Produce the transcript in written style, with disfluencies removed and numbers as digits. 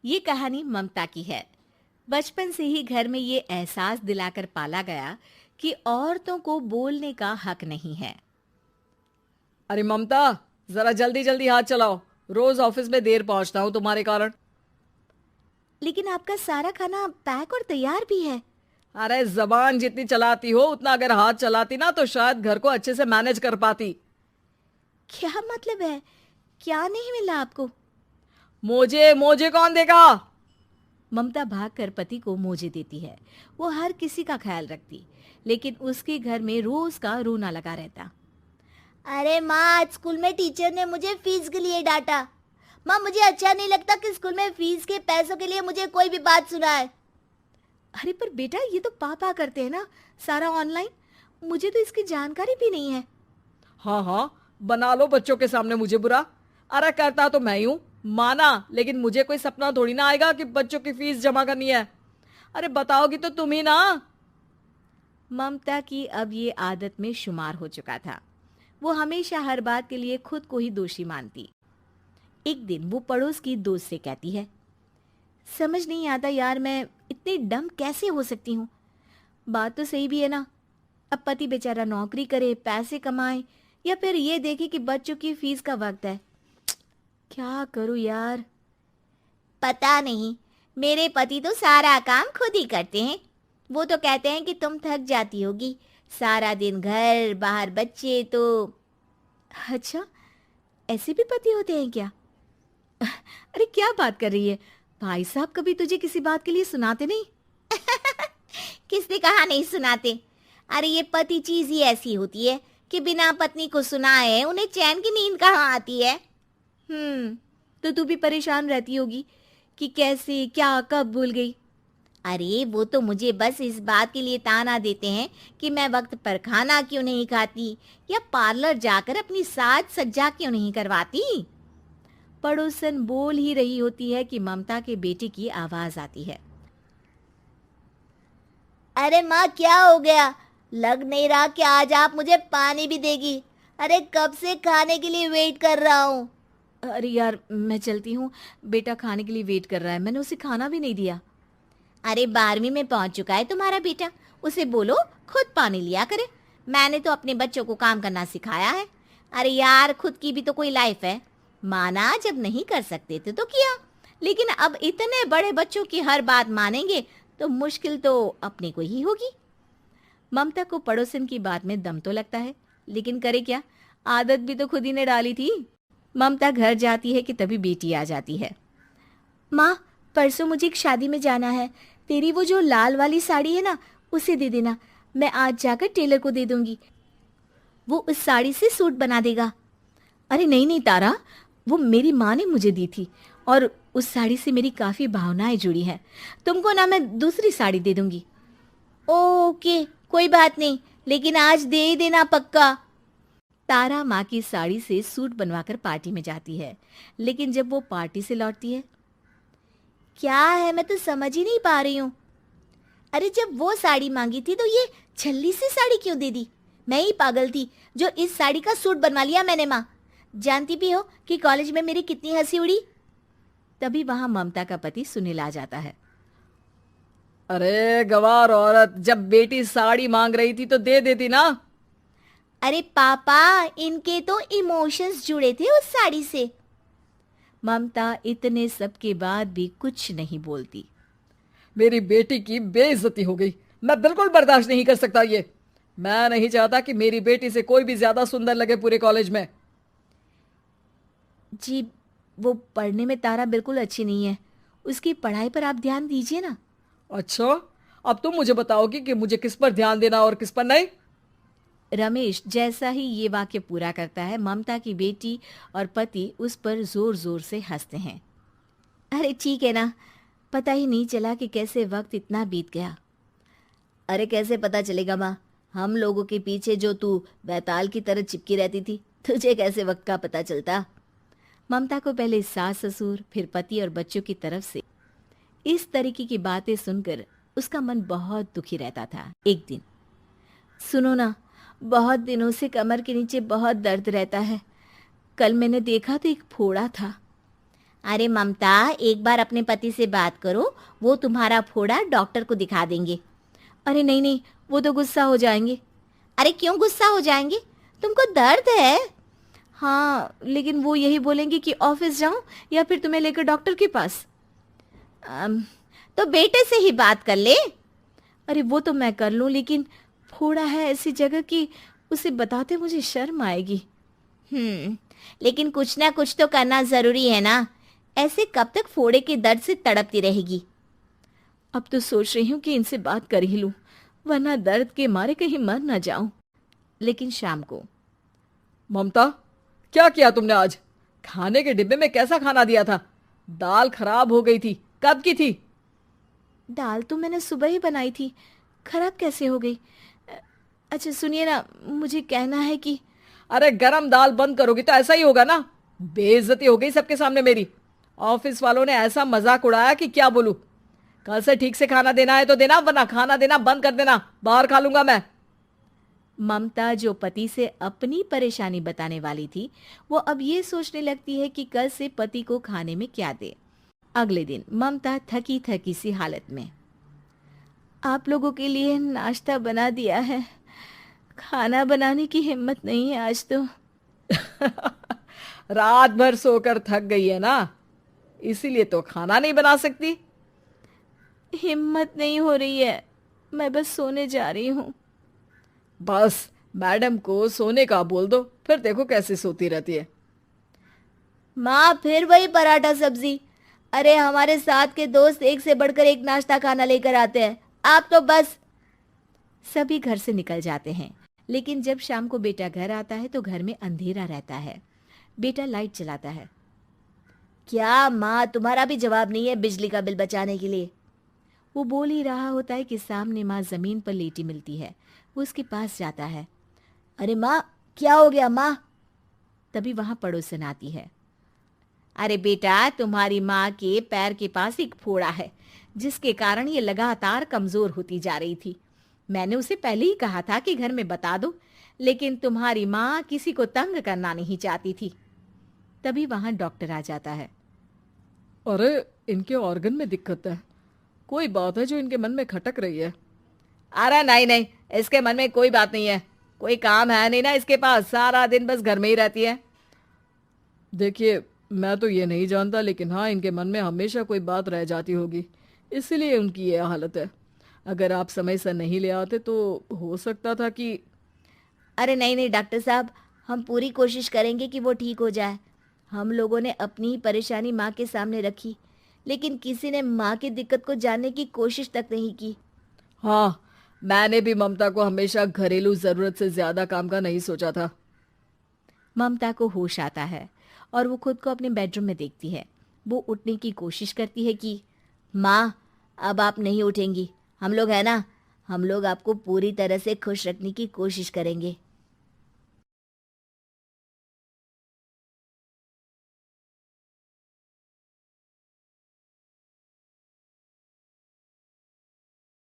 ये कहानी ममता की है। बचपन से ही घर में ये एहसास दिलाकर पाला गया कि औरतों को बोलने का हक नहीं है। अरे ममता, जरा जल्दी जल्दी हाथ चलाओ। रोज ऑफिस में देर पहुंचता हूँ तुम्हारे कारण। लेकिन आपका सारा खाना पैक और तैयार भी है। अरे जबान जितनी चलाती हो उतना अगर हाथ चलाती ना तो शायद घर को अच्छे से मैनेज कर पाती। क्या मतलब है? क्या नहीं मिला आपको? मोजे मोजे कौन देगा? ममता भागकर पति को मोजे देती है। वो हर किसी का ख्याल रखती, लेकिन उसके घर में रोज का रोना लगा रहता। अरे माँ, आज स्कूल में टीचर ने मुझे फीस के लिए डांटा। माँ, मुझे अच्छा नहीं लगता कि स्कूल में फीस के पैसों के लिए मुझे कोई भी बात सुनाए। अरे पर बेटा, ये तो पापा करते हैं ना, सारा ऑनलाइन। मुझे तो इसकी जानकारी भी नहीं है। हाँ हाँ, बना लो बच्चों के सामने मुझे बुरा। अरे करता तो मैं ही हूँ, माना, लेकिन मुझे कोई सपना थोड़ी ना आएगा कि बच्चों की फीस जमा करनी है। अरे बताओगी तो तुम ही ना। ममता की अब ये आदत में शुमार हो चुका था। वो हमेशा हर बात के लिए खुद को ही दोषी मानती। एक दिन वो पड़ोस की दोस्त से कहती है, समझ नहीं आता यार, मैं इतनी डम कैसे हो सकती हूँ। बात तो सही भी है ना। अब पति बेचारा नौकरी करे, पैसे कमाए, या फिर ये देखे कि बच्चों की फीस का वक्त है। क्या करूँ यार। पता नहीं, मेरे पति तो सारा काम खुद ही करते हैं। वो तो कहते हैं कि तुम थक जाती होगी, सारा दिन घर बाहर बच्चे। तो अच्छा, ऐसे भी पति होते हैं क्या? अरे क्या बात कर रही है? भाई साहब कभी तुझे किसी बात के लिए सुनाते नहीं? किसने कहा नहीं सुनाते? अरे ये पति चीज ही ऐसी होती है कि बिना पत्नी को सुनाए उन्हें चैन की नींद कहाँ आती है। तो तू भी परेशान रहती होगी कि कैसे, क्या, कब भूल गई। अरे वो तो मुझे बस इस बात के लिए ताना देते हैं कि मैं वक्त पर खाना क्यों नहीं खाती या पार्लर जाकर अपनी साज सज्जा क्यों नहीं करवाती। पड़ोसन बोल ही रही होती है कि ममता के बेटे की आवाज आती है। अरे माँ, क्या हो गया? लग नहीं रहा कि आज आप मुझे पानी भी देगी। अरे कब से खाने के लिए वेट कर रहा हूँ। अरे यार, मैं चलती हूँ। बेटा खाने के लिए वेट कर रहा है, मैंने उसे खाना भी नहीं दिया। अरे 12वीं में पहुंच चुका है तुम्हारा बेटा, उसे बोलो खुद पानी लिया करे। मैंने तो अपने बच्चों को काम करना सिखाया है। अरे यार, खुद की भी तो कोई लाइफ है। माना जब नहीं कर सकते थे तो किया, लेकिन अब इतने बड़े बच्चों की हर बात मानेंगे तो मुश्किल तो अपने को ही होगी। ममता को पड़ोसन की बात में दम तो लगता है, लेकिन करे क्या, आदत भी तो खुद ही ने डाली थी। ममता घर जाती है कि तभी बेटी आ जाती है। माँ, परसों मुझे एक शादी में जाना है। तेरी वो जो लाल वाली साड़ी है ना, उसे दे देना। मैं आज जाकर टेलर को दे दूंगी, वो उस साड़ी से सूट बना देगा। अरे नहीं नहीं तारा, वो मेरी माँ ने मुझे दी थी और उस साड़ी से मेरी काफ़ी भावनाएं जुड़ी हैं। तुमको ना मैं दूसरी साड़ी दे दूंगी। ओके, कोई बात नहीं, लेकिन आज दे ही देना पक्का। तारा माँ की साड़ी से सूट बनवाकर पार्टी में जाती है, लेकिन जब वो पार्टी से लौटती है, क्या है, मैं तो समझ ही नहीं पा रही हूँ। अरे जब वो साड़ी मांगी थी तो ये छल्ली सी साड़ी क्यों दे दी? मैं ही पागल थी जो इस साड़ी का सूट बनवा लिया मैंने। माँ, जानती भी हो कि कॉलेज में मेरी कितनी हंसी उड़ी। तभी वहां ममता का पति सुनील आ जाता है। अरे गवार औरत, जब बेटी साड़ी मांग रही थी तो दे देती ना। अरे पापा, इनके तो इमोशंस जुड़े थे उस साड़ी से। ममता इतने सब के बाद भी कुछ नहीं बोलती। मेरी बेटी की बेइज्जती हो गई, मैं बिल्कुल बर्दाश्त नहीं कर सकता ये। मैं नहीं चाहता कि मेरी बेटी से कोई भी ज्यादा सुंदर लगे पूरे कॉलेज में। जी, वो पढ़ने में तारा बिल्कुल अच्छी नहीं है, उसकी पढ़ाई पर आप ध्यान दीजिए ना। अच्छा, अब तुम मुझे बताओगी कि मुझे किस पर ध्यान देना और किस पर नहीं। रमेश जैसा ही ये वाक्य पूरा करता है, ममता की बेटी और पति उस पर जोर जोर से हंसते हैं। अरे ठीक है ना, पता ही नहीं चला कि कैसे वक्त इतना बीत गया। अरे कैसे पता चलेगा माँ, हम लोगों के पीछे जो तू बैताल की तरह चिपकी रहती थी, तुझे कैसे वक्त का पता चलता। ममता को पहले सास ससुर, फिर पति और बच्चों की तरफ से इस तरीके की बातें सुनकर उसका मन बहुत दुखी रहता था। एक दिन, सुनो ना, बहुत दिनों से कमर के नीचे बहुत दर्द रहता है। कल मैंने देखा तो एक फोड़ा था। अरे ममता, एक बार अपने पति से बात करो, वो तुम्हारा फोड़ा डॉक्टर को दिखा देंगे। अरे नहीं नहीं, वो तो गुस्सा हो जाएंगे। अरे क्यों गुस्सा हो जाएंगे? तुमको दर्द है? हाँ, लेकिन वो यही बोलेंगे कि ऑफिस जाऊं या फिर तुम्हें लेकर डॉक्टर के पास। तो बेटे से ही बात कर ले। अरे वो तो मैं कर लूं, लेकिन फोड़ा है ऐसी जगह कि उसे बताते मुझे शर्म आएगी। लेकिन कुछ ना कुछ तो करना जरूरी है ना, ऐसे कब तक फोड़े के दर्द से तड़पती रहेगी? अब तो सोच रही हूँ कि इनसे बात कर ही लूं, वरना दर्द के मारे कहीं मर ना जाऊं। लेकिन शाम को, ममता, क्या किया तुमने आज? खाने के डिब्बे में कैसा खाना दिया था? दाल खराब हो गई थी। कब की थी? दाल तो मैंने सुबह ही बनाई थी, खराब कैसे हो गई? अच्छा सुनिए ना, मुझे कहना है कि अरे गरम दाल बंद करोगी तो ऐसा ही होगा ना। बेइज्जती हो गई सबके सामने मेरी। ऑफिस वालों ने ऐसा मजाक उड़ाया कि क्या बोलूं। कल से ठीक से खाना देना है तो देना, वरना खाना देना बंद कर देना। बाहर खा लूंगा मैं। ममता, जो पति से अपनी परेशानी बताने वाली थी, वो अब ये सोचने लगती है कि कल से पति को खाने में क्या दे। अगले दिन ममता थकी थकी सी हालत में, आप लोगों के लिए नाश्ता बना दिया है, खाना बनाने की हिम्मत नहीं है आज तो। रात भर सोकर थक गई है ना, इसीलिए तो खाना नहीं बना सकती। हिम्मत नहीं हो रही है, मैं बस सोने जा रही हूँ। बस मैडम को सोने का बोल दो, फिर देखो कैसे सोती रहती है। माँ, फिर वही पराठा सब्जी। अरे हमारे साथ के दोस्त एक से बढ़कर एक नाश्ता खाना लेकर आते हैं, आप तो बस। सभी घर से निकल जाते हैं, लेकिन जब शाम को बेटा घर आता है तो घर में अंधेरा रहता है। बेटा लाइट जलाता है। क्या माँ, तुम्हारा भी जवाब नहीं है बिजली का बिल बचाने के लिए? वो बोल ही रहा होता है कि सामने माँ जमीन पर लेटी मिलती है। वो उसके पास जाता है। अरे माँ, क्या हो गया माँ? तभी वहां पड़ोसन आती है। अरे बेटा, तुम्हारी माँ के पैर के पास एक फोड़ा है, जिसके कारण ये लगातार कमजोर होती जा रही थी। मैंने उसे पहले ही कहा था कि घर में बता दो, लेकिन तुम्हारी माँ किसी को तंग करना नहीं चाहती थी। तभी वहां डॉक्टर आ जाता है। अरे इनके ऑर्गन में दिक्कत है, कोई बात है जो इनके मन में खटक रही है। अरे नहीं नहीं, इसके मन में कोई बात नहीं है, कोई काम है नहीं ना इसके पास, सारा दिन बस घर में ही रहती है। देखिए, मैं तो ये नहीं जानता, लेकिन हाँ, इनके मन में हमेशा कोई बात रह जाती होगी, इसीलिए उनकी ये हालत है। अगर आप समय से नहीं ले आते तो हो सकता था कि। अरे नहीं नहीं डॉक्टर साहब, हम पूरी कोशिश करेंगे कि वो ठीक हो जाए। हम लोगों ने अपनी ही परेशानी माँ के सामने रखी, लेकिन किसी ने माँ की दिक्कत को जानने की कोशिश तक नहीं की। हाँ, मैंने भी ममता को हमेशा घरेलू जरूरत से ज्यादा काम का नहीं सोचा था। ममता को होश आता है और वो खुद को अपने बेडरूम में देखती है। वो उठने की कोशिश करती है कि माँ, अब आप नहीं उठेंगी, हम लोग है ना, हम लोग आपको पूरी तरह से खुश रखने की कोशिश करेंगे।